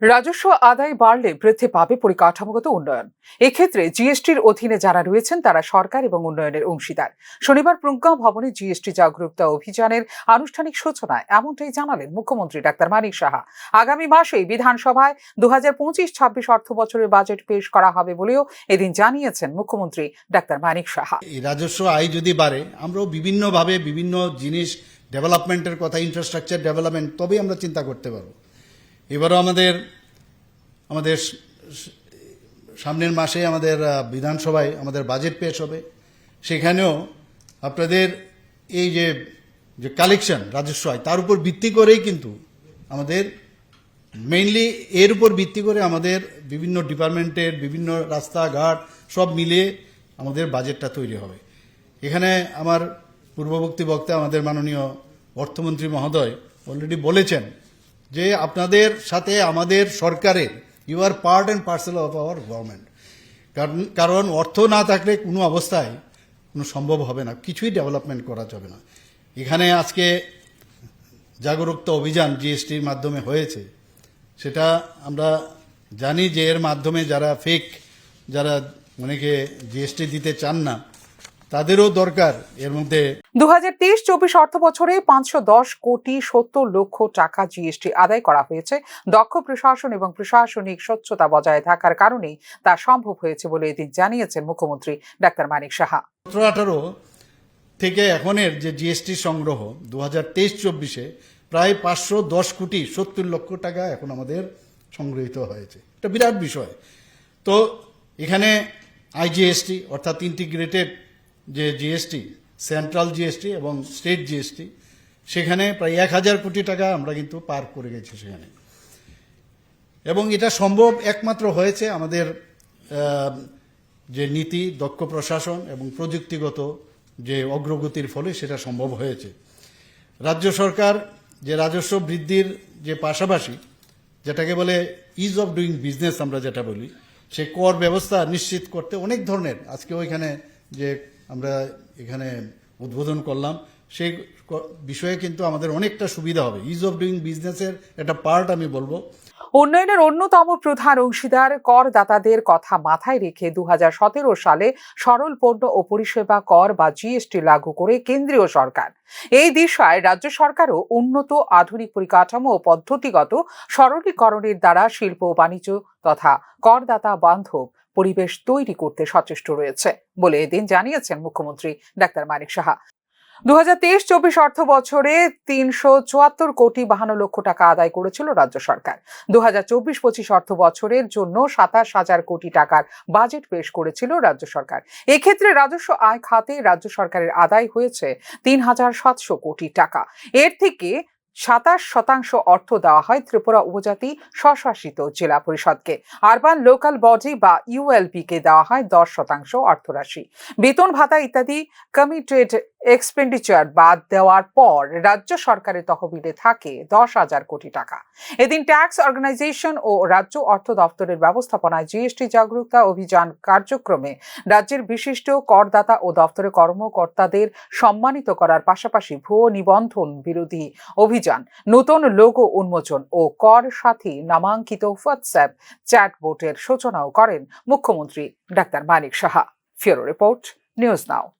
রাজস্ব আদায় বাড়লে বৃদ্ধি পাবে পরিকাঠামোগত উন্নয়ন। এক্ষেত্রে জিএসটির অধীনে যারা রয়েছেন তারা সরকার এবং উন্নয়নের অংশীদার। শনিবার প্রজ্ঞা ভবনে জিএসটি জাগরুকতা অভিযানের আনুষ্ঠানিক সূচনায় এমনটাই জানালেন মুখ্যমন্ত্রী ডাক্তার মানিক সাহা। আগামী মাসেই বিধানসভায় 2025-26 অর্থ বছরের বাজেট পেশ করা হবে বলেও এদিন জানিয়েছেন মুখ্যমন্ত্রী ডাক্তার মানিক সাহা। এই রাজস্ব আয় যদি বাড়ে, আমরাও বিভিন্নভাবে বিভিন্ন জিনিস ডেভেলপমেন্টের কথা, ইনফ্রাস্ট্রাকচার ডেভেলপমেন্ট, তবেই আমরা চিন্তা করতে পারবো। এবারও আমাদের সামনের মাসে আমাদের বিধানসভায় আমাদের বাজেট পেশ হবে। সেখানেও আপনাদের এই যে কালেকশন রাজস্ব আয়, তার উপর ভিত্তি করেই কিন্তু আমাদের মেইনলি এর উপর ভিত্তি করে আমাদের বিভিন্ন ডিপার্টমেন্টের বিভিন্ন রাস্তাঘাট সব মিলিয়ে আমাদের বাজেটটা তৈরি হবে। এখানে আমার পূর্ববর্তী বক্তা আমাদের মাননীয় অর্থমন্ত্রী মহোদয় অলরেডি বলেছেন যে আপনাদের সাথে আমাদের সরকারের you are part and parcel of our government. কারণ অর্থ না থাকলে কোনো অবস্থায় কোনো সম্ভব হবে না, কিছুই ডেভেলপমেন্ট করা যাবে না। এখানে আজকে জাগরুকতা অভিযান জিএসটির মাধ্যমে হয়েছে, সেটা আমরা জানি যে এর মাধ্যমে যারা অনেকে জিএসটি দিতে চান না, তাদেরও দরকার এর মধ্যে। 2023-24 অর্থ বছরে 510 কোটি 70 লক্ষ টাকা জিএসটি আদায় করা হয়েছে। দক্ষ প্রশাসন এবং প্রশাসনিক স্বচ্ছতা বজায় থাকার কারণেই তা সম্ভব হয়েছে বলে এদিন জানিয়েছেন মুখ্যমন্ত্রী ডাক্তার মানিক সাহা। 17-18 থেকে এখনের যে জিএসটি সংগ্রহ 2023-24-এ প্রায় 510 কোটি 70 লক্ষ টাকা এখন আমাদের সংগৃহীত হয়েছে। এটা বিরাট বিষয়। তো এখানে আইজিএসটি অর্থাৎ ইন্টিগ্রেটেড যে জিএসটি, সেন্ট্রাল জিএসটি এবং স্টেট জিএসটি, সেখানে প্রায় 1000 কোটি টাকা আমরা কিন্তু পার করে গেছি সেখানে। এবং এটা সম্ভব একমাত্র হয়েছে আমাদের যে নীতি, দক্ষ প্রশাসন এবং প্রযুক্তিগত যে অগ্রগতির ফলে সেটা সম্ভব হয়েছে। রাজ্য সরকার যে রাজস্ব বৃদ্ধির যে পাশাপাশি যেটাকে বলে ইজ অফ ডুইং বিজনেস আমরা যেটা বলি, সে কর ব্যবস্থা নিশ্চিত করতে অনেক ধরনের, আজকেও এখানে যে আমরা এখানে উদ্বোধন করলাম, সেই বিষয়ে কিন্তু আমাদের অনেকটা সুবিধা হবে। ইজ অফ ডুইং বিজনেসের একটা পার্ট আমি বলবো। উন্নয়নের অন্যতম প্রধান অংশীদার করদাতাদের কথা মাথায় রেখে 2017 সালে সরল পণ্য ও পরিষেবা কর বা জিএসটি লাগু করে কেন্দ্রীয় সরকার। এই দিশায় রাজ্য সরকারও উন্নত আধুনিক পরিকাঠামো ও পদ্ধতিগত সরলীকরণের দ্বারা শিল্প ও বাণিজ্য তথা করদাতা বান্ধব পরিবেশ তৈরি করতে সচেষ্ট রয়েছে বলে এদিন জানিয়েছেন মুখ্যমন্ত্রী ডাক্তার মানিক সাহা। 2023-24 অর্থ বছরে 374 কোটি 52 লক্ষ টাকা আদায় করেছিল রাজ্য সরকার। 2024-25 অর্থ বছরের জন্য 27,000 কোটি টাকার বাজেট পেশ করেছিল রাজ্য সরকার। এক্ষেত্রে রাজস্ব আয় খাতে রাজ্য সরকারের আদায় হয়েছে 3,700 কোটি টাকা। এর থেকে 27% অর্থ দেওয়া হয় ত্রিপুরা উপজাতি স্বশাসিত জেলা পরিষদকে। আরবান লোকাল বডি বা ইউএলপি কে দেওয়া হয় 10% অর্থরাশি। বেতন ভাতা ইত্যাদি কমিটেড এক্সপেন্ডিচার বাদ দেওয়ার পর রাজ্য সরকারের তহবিলে থাকে 10,000 কোটি টাকা। এদিন ট্যাক্স অর্গানাইজেশন ও রাজ্য অর্থ দপ্তরের ব্যবস্থাপনায় জিএসটি জাগরুকতা অভিযান কার্যক্রমে রাজ্যের বিশিষ্ট করদাতা ও দপ্তরের কর্মকর্তাদের সম্মানিত করার পাশাপাশি ভুয়ো নিবন্ধন বিরোধী অভিযান, নতুন লোগো উন্মোচন ও কর সাথী নামাঙ্কিত হোয়াটসঅ্যাপ চ্যাটবোটের সূচনাও করেন মুখ্যমন্ত্রী ডাক্তার মানিক সাহা। ফিউরো রিপোর্ট, নিউজ নাও।